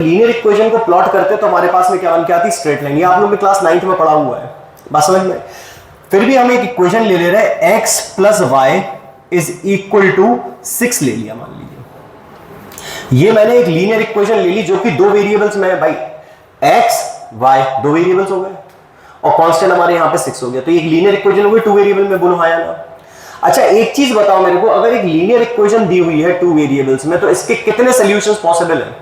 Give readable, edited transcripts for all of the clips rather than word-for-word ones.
Linear equation को plot करते तो हमारे पास में क्या बन के आती, स्ट्रेट लाइन। ये आप लोग भी क्लास 9th में पढ़ा हुआ है, बात समझ में। फिर भी हम एक इक्वेशन ले ले रहे हैं, x plus y is equal to 6 ले लिया, मान लीजिए। ये मैंने एक लीनियर इक्वेशन ले ली जो कि दो वेरिएबल्स में है भाई, x y दो वेरिएबल्स हो गए और कांस्टेंट हमारे यहां पे 6 हो गया। तो ये एक लीनियर इक्वेशन हो गई, टू वेरिएबल में, बोलो हाँ या ना। अच्छा एक चीज बताओ मेरे को, अगर एक लीनियर इक्वेशन दी हुई है टू वेरिएबल्स में, तो इसके कितने सॉल्यूशंस पॉसिबल है?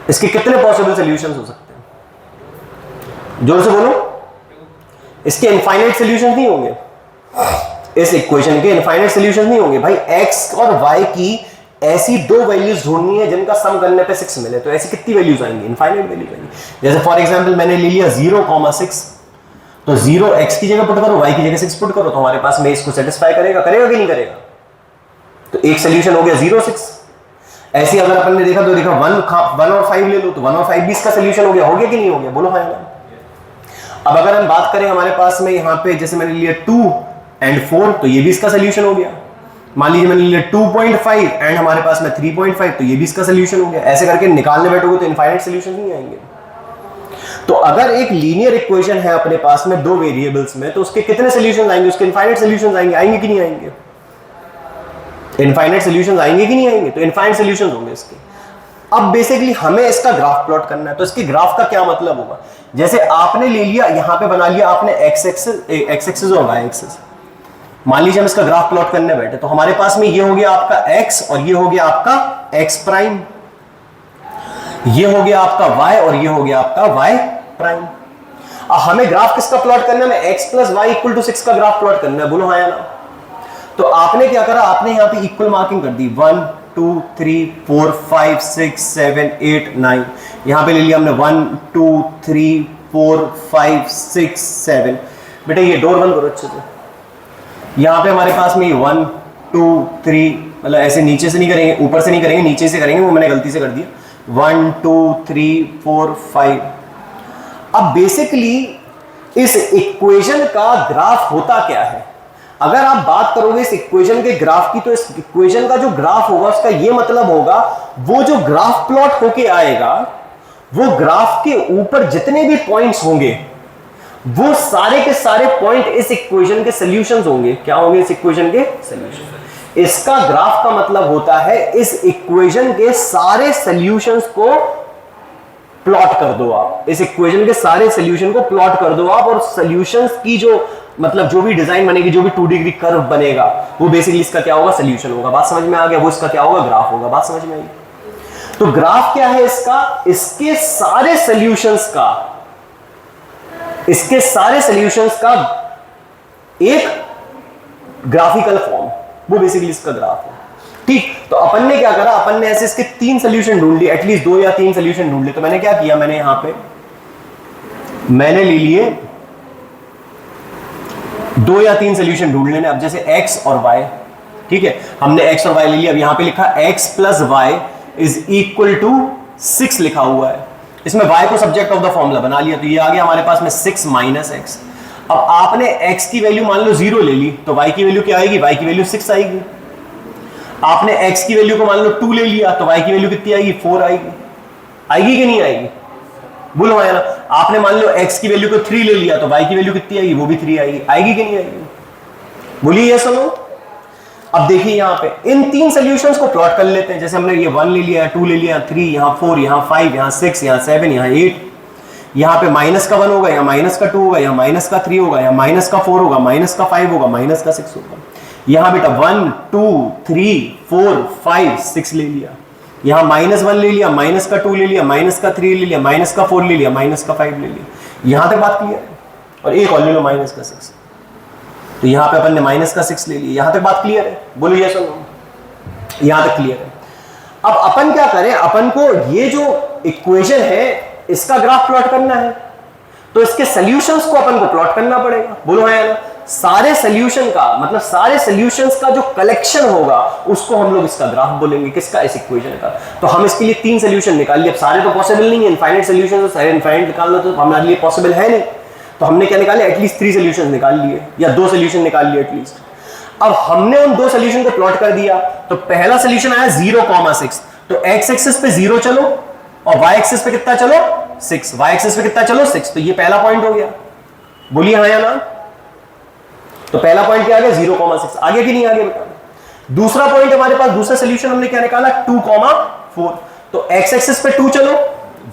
इसके कितने पॉसिबल सॉल्यूशंस हो सकते हैं? जोर से बोलो। इसके इनफाइनाइट सॉल्यूशंस नहीं होंगे, इस इक्वेशन के इनफाइनाइट सॉल्यूशंस नहीं होंगे भाई। x और y की ऐसी दो वैल्यूज ढूंढनी है जिनका सम करने पे 6 मिले, तो ऐसी कितनी वैल्यूज आएंगी? इनफाइनाइट वैल्यूज आएंगी। जैसे फॉर एग्जांपल मैंने ले लिया 0,6, तो 0 x की जगह पुट करो, y की जगह 6 पुट करो, तो हमारे पास में इसको सेटिस्फाई करेगा कि नहीं करेगा? तो एक सॉल्यूशन हो गया 0, 6। ऐसे अगर अपन ने देखा तो देखा 1 और 5 ले लो, तो 1 और 5 भी इसका सॉल्यूशन हो गया कि नहीं हो गया? बोलो हाँ या ना। अब अगर हम बात करें हमारे पास में यहाँ पे, जैसे मैंने लिया 2 और 4, तो ये भी इसका सॉल्यूशन हो गया। मान लीजिए मैंने लिया 2.5 एंड हमारे पास में 3.5, तो ये भी इसका सॉल्यूशन हो गया। ऐसे करके निकालने बैठोगे तो इनफाइनाइट सॉल्यूशन नहीं आएंगे। तो अगर एक लीनियर इक्वेशन है अपने पास में दो वेरिएबल्स में, तो उसके कितने सॉल्यूशंस आएंगे? उसके इनफाइनाइट सॉल्यूशंस आएंगे कि नहीं आएंगे? इनफाइनाइट सॉल्यूशंस आएंगे कि नहीं आएंगे? तो इनफाइनाइट सॉल्यूशंस होंगे इसके। अब बेसिकली हमें इसका ग्राफ प्लॉट करना है, तो इसके ग्राफ का क्या मतलब होगा? जैसे आपने ले लिया, यहां पे बना लिया आपने x एक्सिस और y एक्सिस। मान लीजिए हम इसका ग्राफ प्लॉट करने बैठे, तो हमारे पास में ये हो गया आपका x और ये हो गया आपका x प्राइम, ये हो गया आपका y और ये हो गया आपका y प्राइम। अब हमें ग्राफ किसका प्लॉट करना है? x plus y equal to 6 का ग्राफ प्लॉट करना है, बोलो हाँ या ना। तो आपने क्या करा, आपने यहां पे इक्वल मार्किंग कर दी, 1 2 3 4 5 6 7 8 9। यहां पे ले लिया हमने 1 2 3 4 5 6 7। बेटा ये डोर बंद करो अच्छे से। यहां पे हमारे पास में 1 2 3, मतलब ऐसे नीचे से नहीं करेंगे, ऊपर से नहीं करेंगे, नीचे से करेंगे, वो मैंने गलती से कर दिया। 1 2 3 4 5। अब बेसिकली इस इक्वेशन का ग्राफ होता क्या है? अगर आप बात करोगे इस इक्वेशन के ग्राफ की, तो इस इक्वेशन का जो ग्राफ होगा उसका ये मतलब होगा, वो जो ग्राफ प्लॉट होके आएगा, वो ग्राफ के ऊपर जितने भी पॉइंट्स होंगे, वो सारे के सारे पॉइंट इस इक्वेशन के सॉल्यूशंस होंगे। क्या होंगे? इस इक्वेशन के सॉल्यूशन। इसका ग्राफ का मतलब होता है इस इक्वेशन के सारे सॉल्यूशंस को प्लॉट कर दो आप। इस इक्वेशन के सारे सॉल्यूशन को प्लॉट कर दो आप, और सॉल्यूशंस की जो मतलब जो भी डिजाइन बनेगी, जो भी 2 डिग्री कर्व बनेगा, वो बेसिकली इसका क्या होगा? सॉल्यूशन होगा। बात समझ में आ गया? वो इसका क्या होगा? ग्राफ होगा। बात समझ में आई? तो ग्राफ क्या है इसका? इसके सारे सॉल्यूशंस का, इसके सारे सॉल्यूशंस का एक ग्राफिकल फॉर्म, वो बेसिकली इसका ग्राफ है। ठीक, तो अपन ने क्या करा, अपन ने ऐसे इसके 3 सॉल्यूशन ढूंढ लिए, एटलीस्ट 2 या 3 सॉल्यूशन ढूंढ लिए। तो मैंने क्या किया, मैंने यहां पे मैंने ले लिए 2 या 3 सॉल्यूशन ढूंढ लेने। अब जैसे x और y, ठीक है, हमने x और y ले लिया। अब यहां पे लिखा x plus y is equal to 6 लिखा हुआ है। इसमें y को सब्जेक्ट ऑफ द फॉर्मूला बना लिया, तो ये आ गया हमारे पास में 6 माइनस x। अब आपने x की वैल्यू मान लो 0 ले ली, तो y की वैल्यू क्या आएगी? y की वैल्यू 6 आएगी। आपने x की वैल्यू को मान लो 2 ले लिया, तो y की वैल्यू कितनी आएगी? 4 आएगी। आएगी कि नहीं आएगी? बोलो है ना। आपने मान लो x की वैल्यू को 3 ले लिया, तो y की वैल्यू कितनी आएगी? वो भी 3 आएगी। आएगी कि नहीं आएगी? बोलिए ये सुनो। अब देखिए यहां पे इन 3 सॉल्यूशंस को प्लॉट कर लेते हैं। जैसे हमने ये 1 ले लिया, 2 ले लिया, 3, यहां 4, यहां 5, यहां 6, यहां 7, यहां 8। यहां पे माइनस का 1 होगा, यहां माइनस का 2 होगा, यहां माइनस का 3 होगा, यहां माइनस का 4 होगा, माइनस का 5 होगा, माइनस का 6 होगा। यहां बेटा 1 2 3 4 5 6 ले लिया। यहां -1 ले लिया, माइनस का 2 ले लिया, माइनस का 3 ले लिया, माइनस का 4 ले लिया, माइनस का 5 ले लिया। यहां तक बात क्लियर है? और एक और ले लो माइनस का 6, तो यहां पे अपन ने माइनस का 6 ले लिया। यहां तक बात क्लियर है? बोलो यस और नो। यहां तक क्लियर है। अब अपन क्या करें, अपन को ये जो इक्वेशन है इसका ग्राफ प्लॉट करना है, तो इसके सॉल्यूशंस को अपन को प्लॉट करना पड़ेगा। बोलो है ना। सारे सॉल्यूशन का मतलब सारे सॉल्यूशंस का जो कलेक्शन होगा उसको हम लोग इसका ग्राफ बोलेंगे। किसका? इस इक्वेशन का। तो हम इसके लिए 3 सॉल्यूशन निकाल लिए। अब सारे तो पॉसिबल नहीं है, इनफाइनाइट सॉल्यूशन तो सारे इनफाइनाइट निकालना तो हमारे लिए पॉसिबल है नहीं। तो हमने क्या निकाले? एटलीस्ट 3 सॉल्यूशन निकाल लिए, या 2 सॉल्यूशन निकाल लिए एटलीस्ट। अब हमने उन 2 सॉल्यूशन को प्लॉट कर दिया, तो पहला सॉल्यूशन आया 0,6, तो x एक्सिस पे 0 चलो, और y एक्सिस पे कितना चलो 6, y एक्सिस पे कितना चलो 6, तो ये पहला पॉइंट हो गया। बोलिए हाँ या ना। तो पहला पॉइंट क्या आ गया 0,6, आगे कि नहीं आगे बेटा। दूसरा पॉइंट हमारे पास, दूसरा सोल्यूशन हमने क्या निकाला 2,4, तो x एक्सिस पे 2 चलो,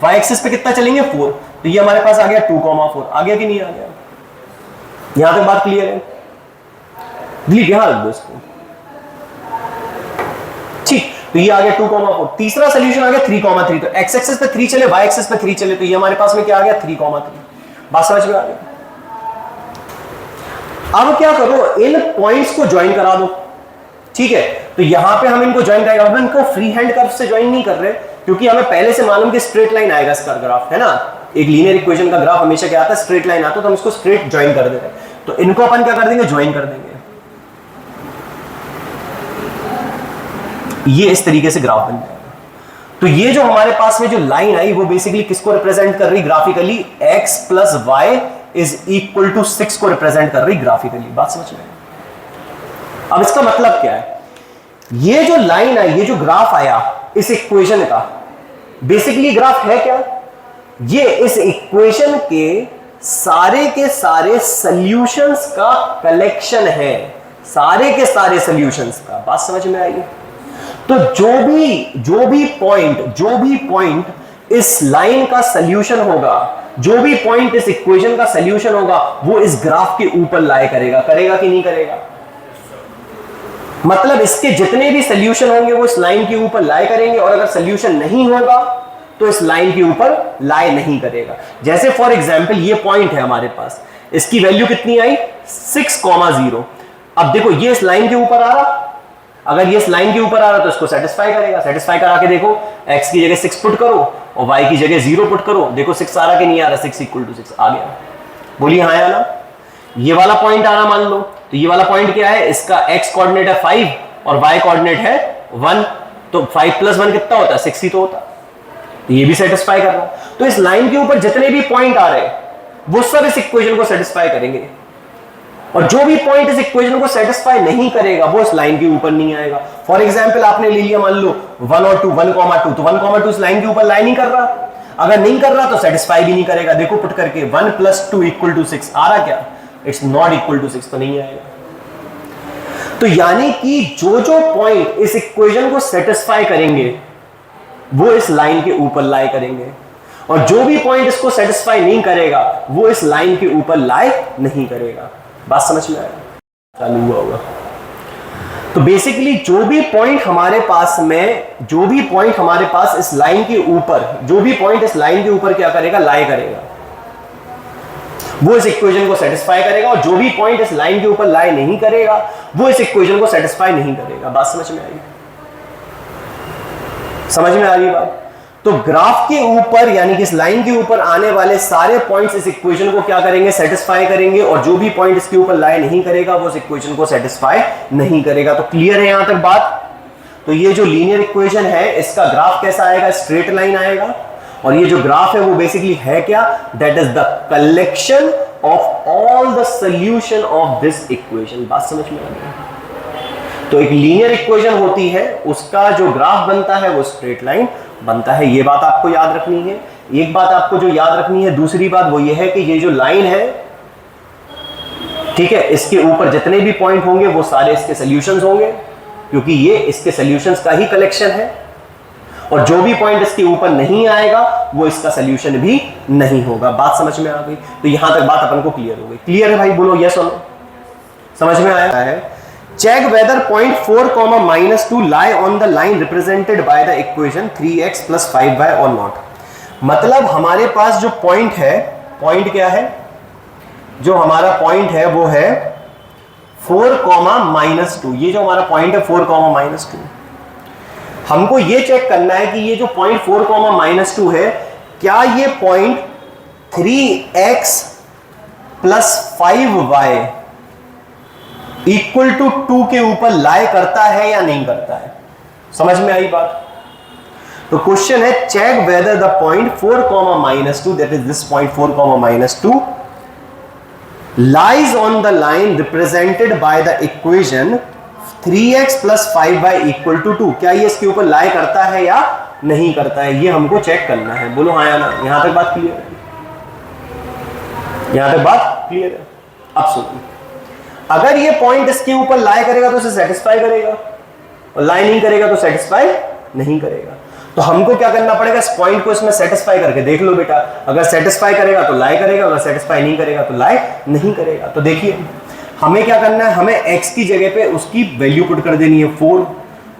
y एक्सिस पे कितना चलेंगे 4, तो ये हमारे पास आ गया 2,4, आ गया कि नहीं आ गया। यहां तक बात क्लियर है। डिलीट यहां रख दो इसको, ठीक। तो ये आ गया 2,4। तीसरा सोल्यूशन आ गया 3,3, तो x एक्सिस पे 3 चले, y एक्सिस पे 3 चले, तो ये हमारे पास में क्या आ गया 3,3। बात समझ में आ गई। अब क्या करो, इन पॉइंट्स को ज्वाइन करा दो, ठीक है। तो यहां पे हम इनको ज्वाइन करेंगे, हम इनको फ्री हैंड कर्व से ज्वाइन नहीं कर रहे, क्योंकि हमें पहले से मालूम कि स्ट्रेट लाइन आएगा इसका ग्राफ, है ना। एक लीनियर इक्वेशन का ग्राफ हमेशा क्या आता है, स्ट्रेट लाइन आता है, तो हम इसको स्ट्रेट ज्वाइन कर देते हैं। तो इनको अपन क्या कर देंगे, ज्वाइन कर देंगे। ये इस तरीके से ग्राफ बन जाएगा। तो ये जो हमारे पास में जो लाइन आई वो बेसिकली किसको रिप्रेजेंट कर रही graphically, x plus y is equal to 6 को रिप्रेजेंट कर रही ग्राफिकली। बात समझ में। अब इसका मतलब क्या है, ये जो लाइन आई, ये जो ग्राफ आया इस इक्वेशन का, बेसिकली ग्राफ है क्या, ये इस इक्वेशन के सारे सॉल्यूशंस का कलेक्शन है, सारे के सारे सॉल्यूशंस का। बात समझ में आई। तो जो भी पॉइंट इस लाइन का सॉल्यूशन होगा, जो भी पॉइंट इस इक्वेशन का सॉल्यूशन होगा, वो इस ग्राफ के ऊपर लाई करेगा कि नहीं करेगा। मतलब इसके जितने भी सॉल्यूशन होंगे वो इस लाइन के ऊपर लाई करेंगे, और अगर सॉल्यूशन नहीं होगा तो इस लाइन के ऊपर लाई नहीं करेगा। जैसे फॉर एग्जांपल ये पॉइंट है हमारे पास, इसकी वैल्यू कितनी आई 6,0। अब देखो ये इस लाइन के ऊपर आ रहा, अगर ये इस लाइन के ऊपर आ रहा तो इसको सेटिस्फाई करेगा। सेटिस्फाई करा के देखो, x की जगह 6 पुट करो और y की जगह 0 पुट करो, देखो 6 आ रहा कि नहीं आ रहा, 6 इक्वल टू 6 आ गया। बोलिए हाँ या ना। ये वाला पॉइंट आ रहा मान लो, तो ये वाला पॉइंट क्या है, इसका x कोऑर्डिनेट है 5 और y कोऑर्डिनेट है 1, तो 5 प्लस 1 कितना होता है 6 ही तो होता है, तो ये भी सेटिस्फाई कर रहा है। तो इस लाइन के ऊपर जितने भी पॉइंट आ रहे हैं वो सब इस इक्वेशन को सेटिस्फाई करेंगे, और जो भी पॉइंट इस इक्वेशन को सेटिस्फाई नहीं करेगा वो इस लाइन के ऊपर नहीं आएगा। फॉर एग्जांपल आपने ले लिया मान लो 1 और 2, 1,2, तो 1,2 इस लाइन के ऊपर लाई नहीं कर रहा, अगर नहीं कर रहा तो सेटिस्फाई भी नहीं करेगा। देखो पुट करके 1 + 2 = 6 आ रहा क्या, इट्स नॉट इक्वल टू 6, तो नहीं आएगा। तो यानी कि जो पॉइंट इस इक्वेशन को सेटिस्फाई करेंगे वो इस लाइन के ऊपर लाई करेंगे, और जो भी पॉइंट इसको सेटिस्फाई नहीं करेगा वो इस लाइन के ऊपर लाई नहीं करेगा। बात समझ में आया, चालू हुआ होगा। तो बेसिकली जो भी पॉइंट हमारे पास इस लाइन के ऊपर, जो भी पॉइंट इस लाइन के ऊपर क्या करेगा, लाई करेगा, वो इस इक्वेशन को सेटिस्फाई करेगा, और जो भी पॉइंट इस लाइन के ऊपर लाई नहीं करेगा वो इस इक्वेशन को सेटिस्फाई नहीं करेगा। बात समझ में आई, समझ में आ रही बात। तो ग्राफ के ऊपर यानी कि इस लाइन के ऊपर आने वाले सारे पॉइंट्स इस इक्वेशन को क्या करेंगे, सेटिस्फाई करेंगे, और जो भी पॉइंट इसके ऊपर लाई नहीं करेगा वो इस इक्वेशन को सेटिस्फाई नहीं करेगा। तो क्लियर है यहां तक बात। तो ये जो लीनियर इक्वेशन है इसका ग्राफ कैसा आएगा, स्ट्रेट लाइन आएगा, और ये जो ग्राफ है वो बेसिकली है क्या, that is the collection of all the solution of this equation. बात समझ में आ गई। तो एक लीनियर इक्वेशन होती है, उसका जो ग्राफ बनता है वो स्ट्रेट लाइन बनता है। ये बात आपको याद रखनी है। एक बात आपको जो याद रखनी है, दूसरी बात वो ये है कि ये जो लाइन है, ठीक है, इसके ऊपर जितने भी पॉइंट होंगे वो सारे इसके सॉल्यूशंस होंगे, क्योंकि ये इसके सॉल्यूशंस का ही कलेक्शन है, और जो भी पॉइंट इसके ऊपर नहीं आएगा वो इसका सॉल्यूशन भी नहीं होगा। बात समझ में आ गई। तो यहां तक बात अपन को क्लियर हो गई। क्लियर है भाई, बोलो यस और नो, समझ में आया है। Check whether point 4, -2 lie on the line represented by the equation 3x + 5y or not। मतलब हमारे पास जो पॉइंट है, पॉइंट क्या है, जो हमारा पॉइंट है वो है 4, -2। ये जो हमारा पॉइंट है 4, -2, हमको ये चेक करना है कि ये जो पॉइंट 4, -2 है, क्या ये पॉइंट 3x + 5y = 2 के ऊपर लाई करता है या नहीं करता है। समझ में आई बात। तो क्वेश्चन है, check whether the point 4, -2, that is this point 4, -2 lies on the line represented by the equation 3x plus 5y equal to 2, क्या ये इसके ऊपर लाई करता है या नहीं करता है, ये हमको चेक करना है। बोलो हाँ या ना। यहां तक बात क्लियर है? यहां तक बात क्लियर है? अब सुनो, अगर ये पॉइंट इसके ऊपर लाई करेगा तो इसे सेटिस्फाई करेगा, और लाई नहीं करेगा तो सेटिस्फाई नहीं करेगा। तो हमको क्या करना पड़ेगा, इस पॉइंट को इसमें सेटिस्फाई करके देख लो बेटा। अगर सेटिस्फाई करेगा तो लाई करेगा, अगर सेटिस्फाई नहीं करेगा तो लाई नहीं करेगा। तो देखिए हमें क्या करना है, हमें x की जगह पे उसकी वैल्यू पुट कर देनी है 4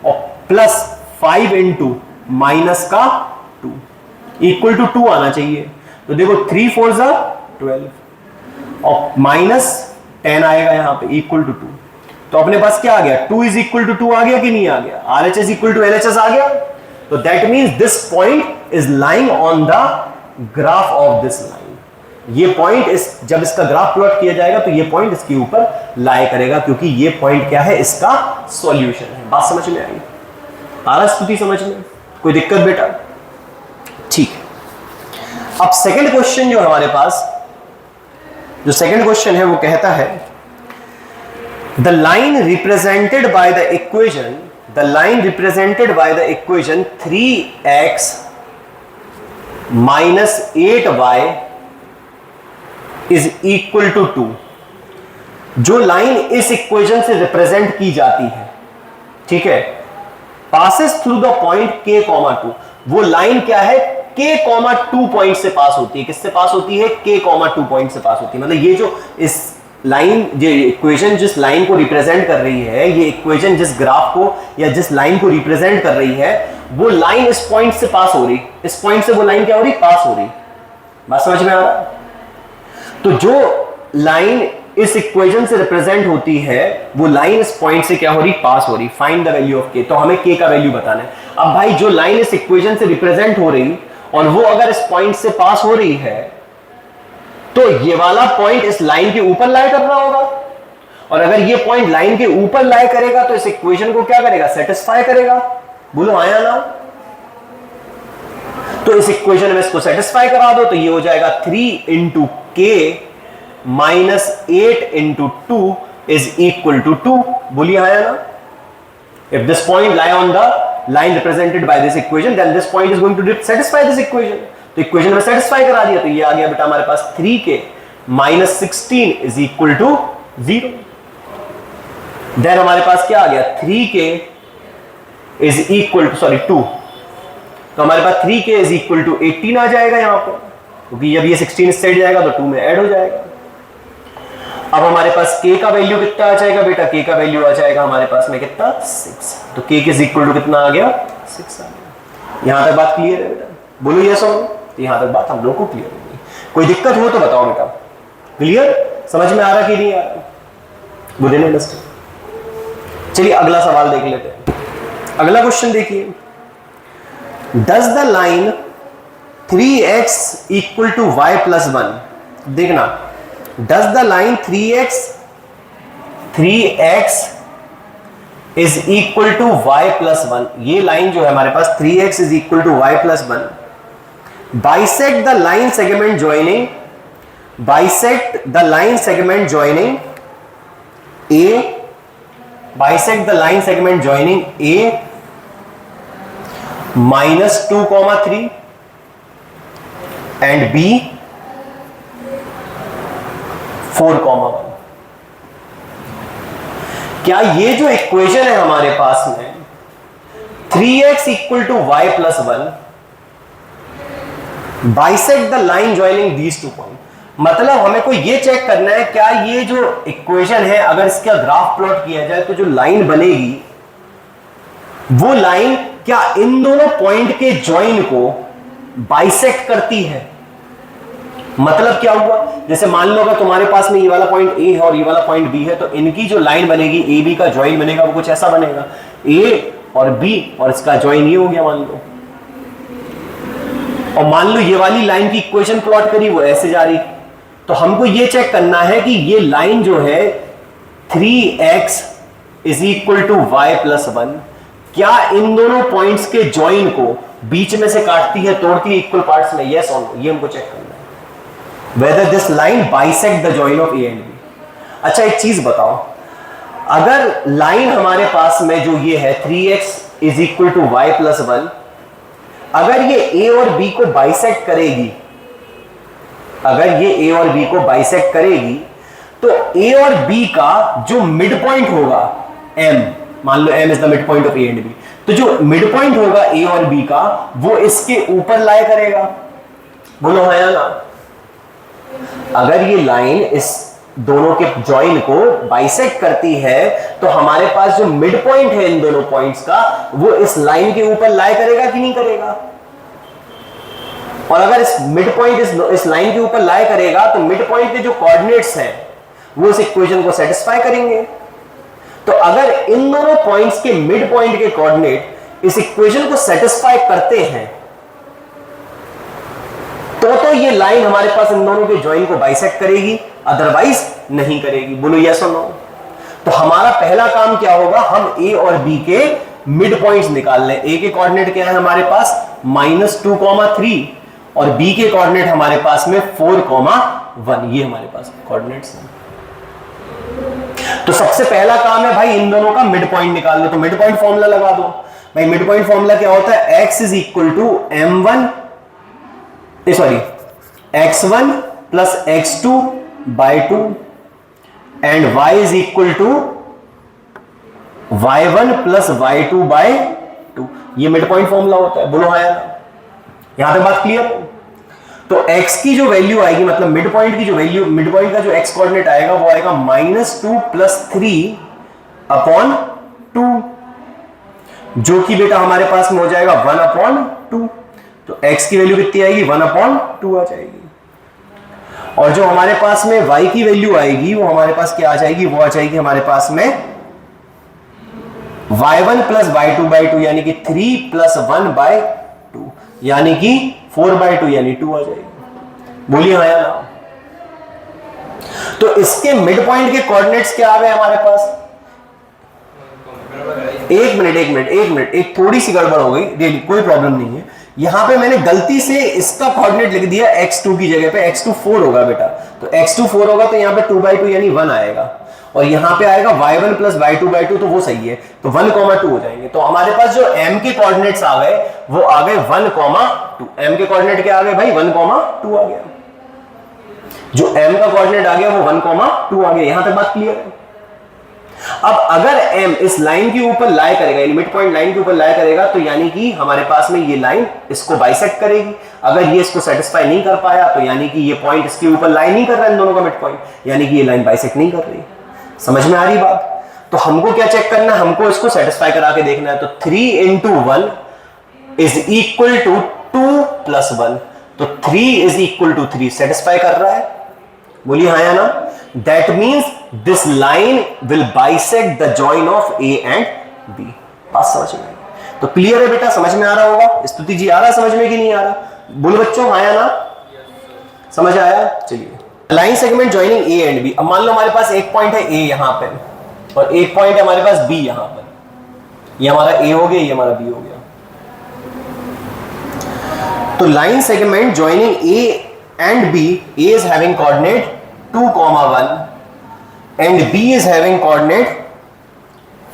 और प्लस 5 इंटू माइनस का 2 इक्वल टू 2 आना चाहिए। तो देखो 3 4 जा 12 और माइनस 10 आएगा यहां पे इक्वल टू 2। तो अपने पास क्या आ गया, 2 इज इक्वल टू 2 आ गया कि नहीं आ गया, RHS इक्वल टू LHS आ गया। तो that means this point is lying on the graph of this line. ये पॉइंट इस जब इसका ग्राफ प्लॉट किया जाएगा तो ये पॉइंट इसके ऊपर लाई करेगा, क्योंकि ये पॉइंट क्या है, इसका सॉल्यूशन है। बात समझ में आई? आ रहा स्तुति समझ में? कोई दिक्कत बेटा? ठीक है। अब सेकंड क्वेश्चन जो हमारे पास, जो सेकंड क्वेश्चन है वो कहता है the line represented by the equation, the line represented by the equation 3x minus 8y is equal to 2। जो लाइन इस इक्वेशन से रिप्रेजेंट की जाती है, ठीक है, passes through the point k, 2। वो लाइन क्या है, k, 2 पॉइंट से पास होती है। किससे पास होती है, k, 2 पॉइंट से पास होती है। मतलब ये जो इस लाइन, जो इक्वेशन जिस लाइन को रिप्रेजेंट कर रही है, ये इक्वेशन जिस ग्राफ को या जिस लाइन को रिप्रेजेंट कर रही है, वो लाइन इस पॉइंट से पास हो रही, इस पॉइंट से वो लाइन क्या हो रही, पास हो रही। बात समझ में आ रहा है? तो जो लाइन इस इक्वेशन से रिप्रेजेंट होती है, वो लाइन इस पॉइंट से क्या हो रही, पास हो रही। Find the value of k। तो हमें k का वैल्यू बताना है। अब भाई जो लाइन इस इक्वेशन से रिप्रेजेंट हो रही और वो अगर इस पॉइंट से पास हो रही है, तो ये वाला पॉइंट इस लाइन के ऊपर लाई कर रहा होगा, और अगर ये पॉइंट लाइन के ऊपर लाई करेगा तो इस इक्वेशन को क्या करेगा, सेटिस्फाई करेगा। बोलो आया ना? तो इस इक्वेशन में इसको सेटिस्फाई करा दो तो ये हो जाएगा 3 into k minus 8 into 2 is equal to 2। बोलिए आया ना? If this point lie on the line represented by this equation, then this point is going to satisfy this equation. तो इक्वेशन में सेटिस्फाई करा दिया तो ये आ गया बेटा हमारे पास 3k minus 16 is equal to 0। Then हमारे पास क्या आ गया, 3k इज इक्वल टू 2। तो हमारे पास 3k इज इक्वल टू 18 आ जाएगा यहां पर, क्योंकि जब ये 16 सेट जाएगा तो 2 में ऐड हो जाएगा। अब हमारे पास k का वैल्यू कितना आ जाएगा बेटा, k का वैल्यू आ जाएगा हमारे पास में कितना, 6। तो k इज इक्वल टू कितना आ गया, 6 आ गया। यहां तक बात क्लियर है बेटा? बोलो यस और नो। तो यहां तक बात हम लोग को क्लियर होगी। कोई दिक्कत हो तो बताओ बेटा। क्लियर? समझ में आ रहा कि नहीं आ रहा? मुझे नहीं अंडरस्टैंड। चलिए अगला सवाल देख लेते हैं। अगला क्वेश्चन देखिए, does the line 3x equal to y plus 1, देखना, does the line 3x is equal to y plus 1, ये लाइन जो है हमारे पास 3x is equal to y plus 1, bisect the line segment joining, bisect the line segment joining a, bisect the line segment joining a minus 2,3 and b 4,1। क्या ये जो equation है हमारे पास में 3x equal to y plus 1, bisect the line joining these 2 point, मतलब हमें को ये चेक करना है क्या ये जो इक्वेशन है अगर इसका ग्राफ प्लॉट किया जाए तो जो लाइन बनेगी वो लाइन क्या इन दोनों पॉइंट के ज्वाइन को बाइसेक्ट करती है। मतलब क्या हुआ, जैसे मान लो अगर तुम्हारे पास में ये वाला पॉइंट A है और ये वाला पॉइंट B है, तो इनकी जो लाइन बनेगी ए बी का ज्वाइन बनेगा वो कुछ ऐसा बनेगा, A और B और इसका ज्वाइन ये हो गया मान लो। और मान लो ये वाली लाइन की इक्वेशन प्लॉट करी वो ऐसे जा रही, तो हमको ये चेक करना है कि ये लाइन जो है 3x is equal to y plus 1 क्या इन दोनों पॉइंट्स के ज्वाइन को बीच में से काटती है, तोड़ती है इक्वल पार्ट्स में, यस और नो, ये हमको चेक करना है। Whether this line bisect the join of A and B। अच्छा एक चीज बताओ, अगर लाइन हमारे पास में जो ये है 3x is equal to y plus 1, अगर ये a और b को बाइसेक्ट करेगी, अगर ये a और b को बाइसेक्ट करेगी, तो a और b का जो मिड पॉइंट होगा m, मान लो m is the mid point of a and b, तो जो मिड पॉइंट होगा a और b का वो इसके ऊपर लाई करेगा। बोलो हाँ या ना? अगर ये लाइन इस दोनों के जॉइन को बाइसेक्ट करती है तो हमारे पास जो मिड पॉइंट है इन दोनों पॉइंट्स का वो इस लाइन के ऊपर लाई करेगा कि नहीं करेगा? और अगर इस मिड पॉइंट इस लाइन के ऊपर लाई करेगा तो मिड पॉइंट के जो कोऑर्डिनेट्स हैं वो इस इक्वेशन को सेटिस्फाई करेंगे। तो अगर इन दोनों पॉइंट्स के मिड पॉइंट के कोऑर्डिनेट इस इक्वेशन को सेटिस्फाई करते हैं तो ये लाइन हमारे पास इन दोनों के जॉइन को बाइसेक्ट करेगी, अदरवाइज नहीं करेगी। बोलो यस और नो? तो हमारा पहला काम क्या होगा, हम a और b के मिड पॉइंट्स निकाल लें। a के कोऑर्डिनेट क्या है हमारे पास -2,3 और b के कोऑर्डिनेट हमारे पास में 4,1, ये हमारे पास कोऑर्डिनेट्स हैं। तो सबसे पहला काम है भाई इन दोनों का मिड पॉइंट निकाल लो। तो मिड पॉइंट फॉर्मूला लगा दो भाई। मिड पॉइंट फॉर्मूला क्या होता है, x is equal to x1 plus x2 by 2 and y is equal to y1 plus y2 by 2। ये मिड पॉइंट फॉर्मूला होता है। बोलो हाँ या ना? यहां तक बात क्लियर? तो x की जो वैल्यू आएगी, मतलब मिड पॉइंट की जो वैल्यू, मिड पॉइंट का जो x कोऑर्डिनेट आएगा वो आएगा -2 प्लस 3 अपॉन 2, जो कि बेटा हमारे पास में हो जाएगा 1/2। तो x की वैल्यू कितनी आएगी, 1/2 आ जाएगी। और जो हमारे पास में y की वैल्यू आएगी वो हमारे पास क्या आ जाएगी, वो आ जाएगी हमारे पास में y1 प्लस y2 बाई 2 यानी कि 3 प्लस 1/2 यानी कि 4/2 यानी 2 आ जाएगी। बोलिए हाँ या ना? तो इसके मिड पॉइंट के कोऑर्डिनेट्स क्या आ गए हमारे पास? एक मिनट, एक थोड़ी सी गड़बड़ हो गई, रियली कोई प्रॉब्लम नहीं है। यहां पे मैंने गलती से इसका कोऑर्डिनेट लिख दिया x2 की जगह पे, x2 4 होगा बेटा। तो x2 4 होगा तो यहां पे 2/2 यानी 1 आएगा, और यहां पे आएगा y1 प्लस y2/2, तो वो सही है। तो 1,2 हो जाएंगे। तो हमारे पास जो m के कोऑर्डिनेट्स आ गए वो आ गए 1,2। m के कोऑर्डिनेट क्या आ गए भाई, 1,2 आ गया। जो m का कोऑर्डिनेट आ गया वो 1,2 आ गया। यहां तक बात क्लियर है? अब अगर m इस लाइन के ऊपर लाई करेगा, मिड पॉइंट लाइन के ऊपर लाई करेगा, तो यानी कि हमारे पास में ये लाइन इसको बाइसेक्ट करेगी। अगर ये इसको सेटिस्फाई नहीं कर पाया तो यानी कि ये पॉइंट इसके ऊपर लाई नहीं कर रहा है, इन दोनों का मिड पॉइंट, यानी कि ये लाइन बाइसेक्ट नहीं कर रही। समझ में आ रही बात? तो हमको क्या चेक करना है, हमको इसको सेटिस्फाई करा के देखना है। तो 3 × 1 इज इक्वल टू 2 प्लस 1, तो 3 इज इक्वल टू 3 सेटिस्फाई कर रहा है। बोलिए हाँ या ना? That means this line will bisect the join of A and B। बात समझ में आई? तो क्लियर है बेटा, समझ में आ रहा होगा? स्तुति जी आ रहा है समझ में कि नहीं आ रहा? बोलो बच्चों हाँ या ना? समझ आया? चलिए, line segment joining A and B। अब मान लो हमारे पास एक पॉइंट है A यहां पे और एक पॉइंट है हमारे पास B यहां पर। ये हमारा A हो गया, ये हमारा B हो गया। तो line segment joining A and B, A is having coordinate 2,1 and B is having coordinate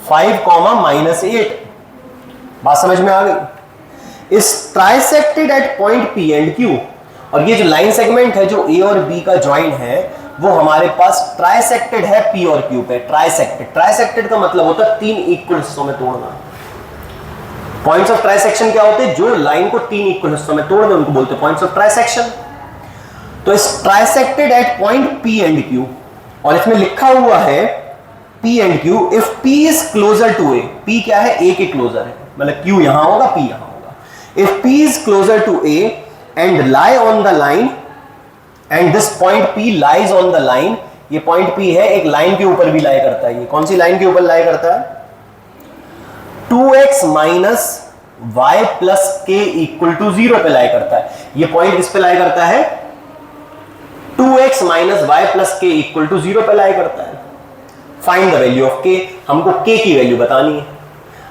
5,-8। बात समझ में आ गई? इस trisected at point P and Q, और ये जो लाइन सेगमेंट है जो A और B का ज्वाइन है वो हमारे पास ट्राइसेक्टेड है P और Q पे। ट्राइसेक्टेड का मतलब होता है 3 इक्वल हिस्सों में तोड़ना। पॉइंट्स ऑफ ट्राइसेक्शन क्या होते हैं? जो लाइन को 3 इक्वल हिस्सों में तोड़ दे उनको बोलते हैं पॉइंट्स ऑफ ट्राइसेक्शन। तो इस trisected at point P and Q, और इसमें लिखा हुआ है P and Q if P is closer to A। P क्या है? A के क्लोजर है, मतलब Q यहां होगा, P यहां होगा। If P is closer to A and lie on the line and this point P lies on the line, ये पॉइंट P है एक लाइन के ऊपर भी लाई करता है। ये कौन सी लाइन के ऊपर लाई करता है? 2x minus y plus k equal to 0 पे लाई करता है। ये पॉइंट किस पे लाई करता है? 2x माइनस वाई प्लस के इक्वल टू 0 पे लाई करता है। Find the value of k, हमको k की वैल्यू बतानी है।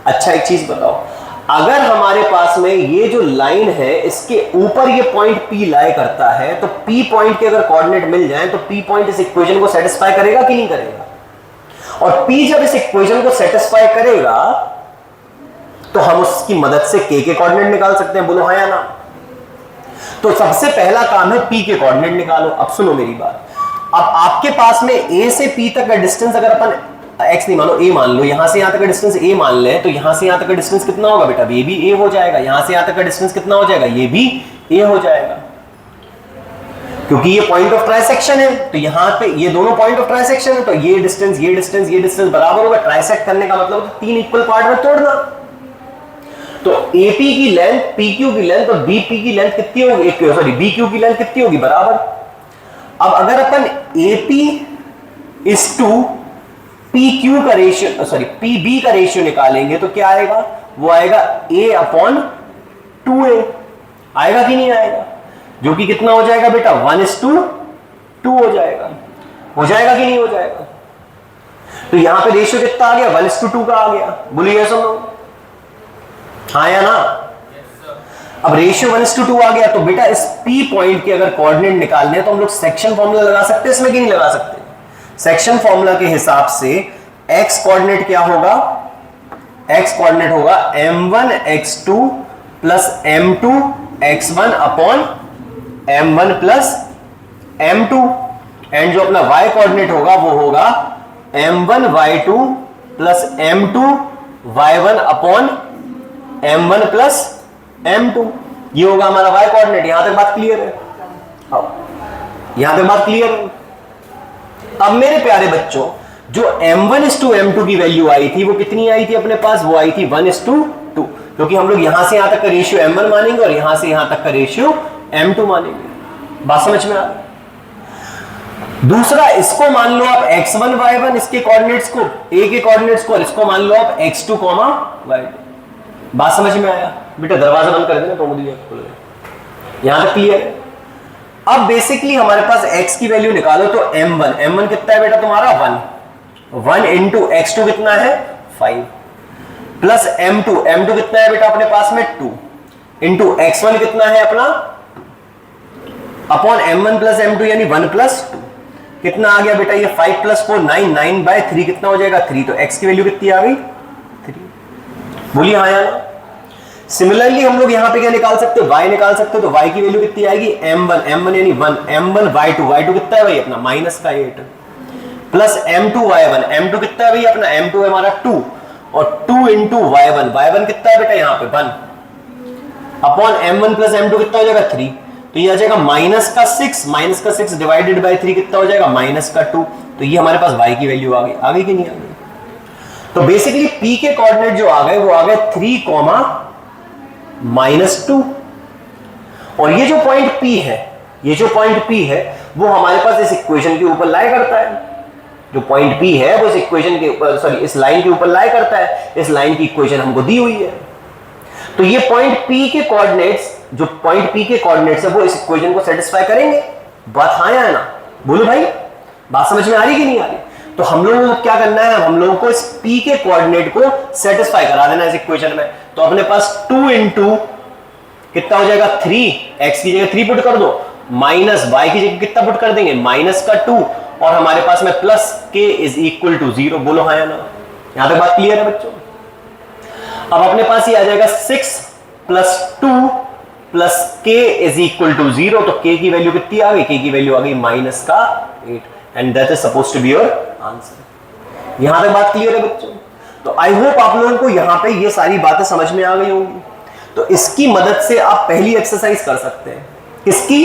अच्छा एक चीज बताओ, अगर हमारे पास में ये जो लाइन है इसके ऊपर ये पॉइंट P लाई करता है, तो P पॉइंट के अगर कोऑर्डिनेट मिल जाए तो P पॉइंट इस इक्वेशन को सेटिस्फाई करेगा कि नहीं करेगा? और P जब इस इक्वेशन को सेटिस्फाई करेगा तो हम उसकी मदद से K के कोऑर्डिनेट निकाल सकते हैं, बोलो हाँ या ना। तो सबसे पहला काम है P के कोऑर्डिनेट निकालो। अब सुनो मेरी बात, अब आपके पास में A से P तक का डिस्टेंस अगर अपन x नहीं मानो a मान लो, यहां से यहां तक का डिस्टेंस a मान ले, तो यहां से यहां तक का डिस्टेंस कितना होगा बेटा, ये भी a हो जाएगा। यहां से यहां तक का डिस्टेंस कितना हो जाएगा, ये भी a हो जाएगा, क्योंकि ये पॉइंट ऑफ ट्राइसेक्शन है। तो यहां पे ये दोनों पॉइंट ऑफ ट्राइसेक्शन है, तो ये डिस्टेंस ये डिस्टेंस ये डिस्टेंस बराबर होगा। ट्राइसेक्ट करने का मतलब तो 3 इक्वल पार्ट में तोड़ना। तो AP की लेंथ PQ की लेंथ और BP की लेंथ कितनी होगी, सॉरी BQ की लेंथ कितनी होगी, बराबर। अब अगर अपन AP इज टू PQ का रेशियो, सॉरी PB का रेशियो निकालेंगे तो क्या आएगा, वो आएगा A/2A, आएगा कि नहीं आएगा, जो कि कितना हो जाएगा बेटा 1:2 हो जाएगा। हो जाएगा कि नहीं हो जाएगा। तो यहां पे रेशियो कितना आ गया, 1:2 का आ गया। बोलिए सुनो हाँ या ना। अब रेशियो 1:2 आ गया, तो बेटा इस P पॉइंट के अगर कोऑर्डिनेट निकालने हैं तो हम लोग सेक्शन फॉर्मूला लगा सकते हैं इसमें कि नहीं लगा सकते। सेक्शन फॉर्मूला के हिसाब से x कोऑर्डिनेट क्या होगा, x कोऑर्डिनेट होगा m1x2 plus m2x1 upon m1 plus m2, and जो अपना y कोऑर्डिनेट होगा वो होगा m1y2 plus m2y1 upon m1 plus m2। ये होगा हमारा y कोऑर्डिनेट। यहां तक बात क्लियर है, यहां तक बात क्लियर है। अब मेरे प्यारे बच्चों, जो m1:m2 की वैल्यू आई थी वो कितनी आई थी अपने पास, वो आई थी 1:2, क्योंकि हम लोग यहां से यहां तक का रेशियो m1 मानेंगे और यहां से यहां तक का रेशियो m2 मानेंगे। बात समझ में आ गई। दूसरा, इसको मान लो आप x1 y1, इसके कोऑर्डिनेट्स को a के कोऑर्डिनेट्स को, और इसको मान लो आप x2 y2। बात समझ में आया बेटा, दरवाजा बंद कर देना तो मुझे खोल दे। यहां तक क्लियर है। अब बेसिकली हमारे पास x की वैल्यू निकालो, तो m1 कितना है बेटा तुम्हारा 1 इंटू x2 कितना है 5 प्लस m2 कितना है बेटा अपने पास में 2 इंटू x1 कितना है अपना अपॉन m1 प्लस m2 यानी 1 प्लस 2 कितना आ गया बेटा, ये 5 प्लस 4 9/3 कितना हो जाएगा 3। तो x की वैल्यू कितनी आ गई 3। बोलिए हाँ या ना। सिमिलरली हम लोग यहां पे क्या निकाल सकते हैं, y निकाल सकते हो। तो y की वैल्यू कितनी आएगी m1 यानी 1 m1 y2 कितना है भाई अपना -8 प्लस m2 m2 कितना है भाई अपना m2 है हमारा 2 और 2 इंटू y1 कितना है बेटा यहाँ पे 1 अपॉन m1 प्लस m2 कितना हो जाएगा 3। तो ये आ जाएगा -6 डिवाइडेड बाय 3 कितना हो जाएगा -2। तो ये हमारे पास y की वैल्यू आ गई कि नहीं आ गई। तो बेसिकली p के कोऑर्डिनेट जो आ गए वो आ गए 3, -2। और ये जो पॉइंट P है वो हमारे पास इस इक्वेशन के ऊपर लाई करता है। जो पॉइंट P है वो इस इक्वेशन के ऊपर, सॉरी इस लाइन के ऊपर लाई करता है। इस लाइन की इक्वेशन हमको दी हुई है। तो ये पॉइंट P के कोऑर्डिनेट्स, जो पॉइंट P के कोऑर्डिनेट्स है वो इस इक्वेशन को सेटिस्फाई करेंगे। बात हाँ या ना, बोलो भाई बात समझ में आ रही कि नहीं आ रही। तो हम लोगों को क्या करना है, हम लोगों को इस P के कोऑर्डिनेट को सेटिस्फाई करा देना इस इक्वेशन में। तो अपने पास 2 इंटू कितना हो जाएगा 3, x की जगह 3 पुट कर दो, माइनस y की जगह कितना पुट कर देंगे -2, और हमारे पास में plus k is equal to 0। बोलो हाँ या ना। यहां तक बात क्लियर है बच्चों। अब अपने पास ये आ जाएगा 6 + 2 + k इज इक्वल टू 0। तो k की वैल्यू कितनी आ गई, k की वैल्यू आ गई -8 and that is supposed to be your answer. यहां तक बात क्लियर है बच्चों। तो आई होप आप लोगों को यहां पे ये सारी बातें समझ में आ गई होंगी। तो इसकी मदद से आप पहली एक्सरसाइज कर सकते हैं, किसकी,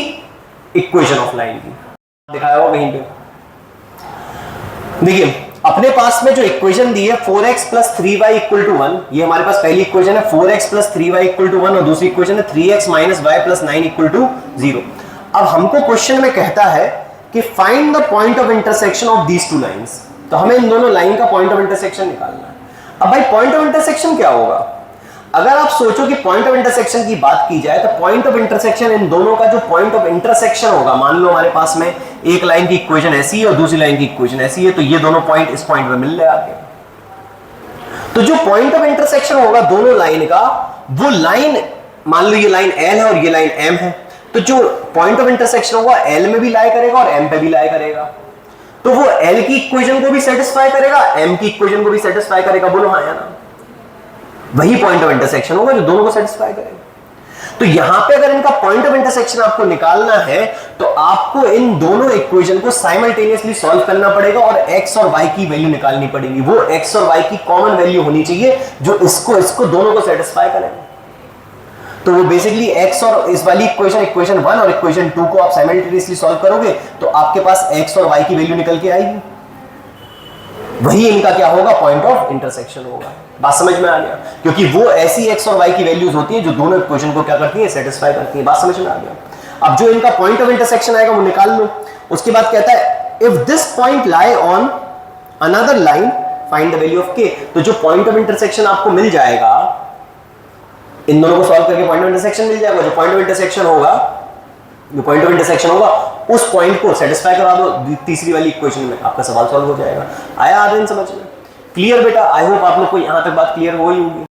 इक्वेशन ऑफ लाइन की। दिखाया हुआ कहीं पे, देखिए अपने पास में जो इक्वेशन दी है 4x + 3y = 1, ये हमारे पास पहली इक्वेशन है 4x + 3y = 1 और दूसरी इक्वेशन है 3x - y + 9 = 0। अब हमको क्वेश्चन में कहता है कि find the point of intersection of these two lines. तो हमें इन दोनों लाइन का पॉइंट ऑफ इंटरसेक्शन निकालना है। अब भाई पॉइंट ऑफ इंटरसेक्शन क्या होगा, अगर आप सोचो कि पॉइंट ऑफ इंटरसेक्शन की बात की जाए तो पॉइंट ऑफ इंटरसेक्शन इन दोनों का जो पॉइंट ऑफ इंटरसेक्शन होगा, मान लो हमारे पास में एक लाइन की इक्वेशन ऐसी है और दूसरी लाइन की इक्वेशन ऐसी है, तो ये दोनों पॉइंट इस पॉइंट में मिल जाएंगे। तो जो पॉइंट ऑफ इंटरसेक्शन होगा दोनों लाइन का, वो लाइन मान लो ये लाइन L है और ये लाइन M है, तो जो पॉइंट ऑफ इंटरसेक्शन होगा L में भी लाई करेगा और M पे भी लाई करेगा। तो वो L की इक्वेशन को भी सेटिस्फाई करेगा, M की इक्वेशन को भी सेटिस्फाई करेगा। बोलो हाँ या ना? वही पॉइंट ऑफ इंटरसेक्शन होगा जो दोनों को सेटिस्फाई करेगा। तो यहां पे अगर इनका पॉइंट ऑफ इंटरसेक्शन आपको निकालना है तो आपको इन दोनों इक्वेशन को साइमल्टेनियसली सॉल्व करना पड़ेगा और x और y की वैल्यू निकालनी पड़ेगी। वो x और y की कॉमन वैल्यू होनी चाहिए जो इसको दोनों को सेटिस्फाई करेगा। तो वो बेसिकली x और इस वाली इक्वेशन 1 और इक्वेशन 2 को आप साइमल्टेनियसली सॉल्व करोगे तो आपके पास x और y की वैल्यू निकल के आएगी। वही इनका क्या होगा? पॉइंट ऑफ इंटरसेक्शन होगा। बात समझ में आ गया? क्योंकि वो ऐसी x और y की वैल्यूज होती हैं जो दोनों इक्वेशन को क्या करती हैं? सेटिस्फाई करती हैं। बात समझ में आ गया? अब जो इनका पॉइंट ऑफ इंटरसेक्शन आएगा वो निकाल लो। उसके बाद कहता है if this point lie on another line find the value of k। तो जो पॉइंट ऑफ इंटरसेक्शन आपको मिल जाएगा, इन दोनों को सॉल्व करके पॉइंट ऑफ इंटरसेक्शन मिल जाएगा। जो पॉइंट ऑफ इंटरसेक्शन होगा उस पॉइंट को सेटिस्फाई करा दो तीसरी वाली इक्वेशन में, आपका सवाल सॉल्व हो जाएगा। आया आदमी समझ में? क्लियर बेटा? आई होप आप लोग को यहां तक बात क्लियर हो गई होगी।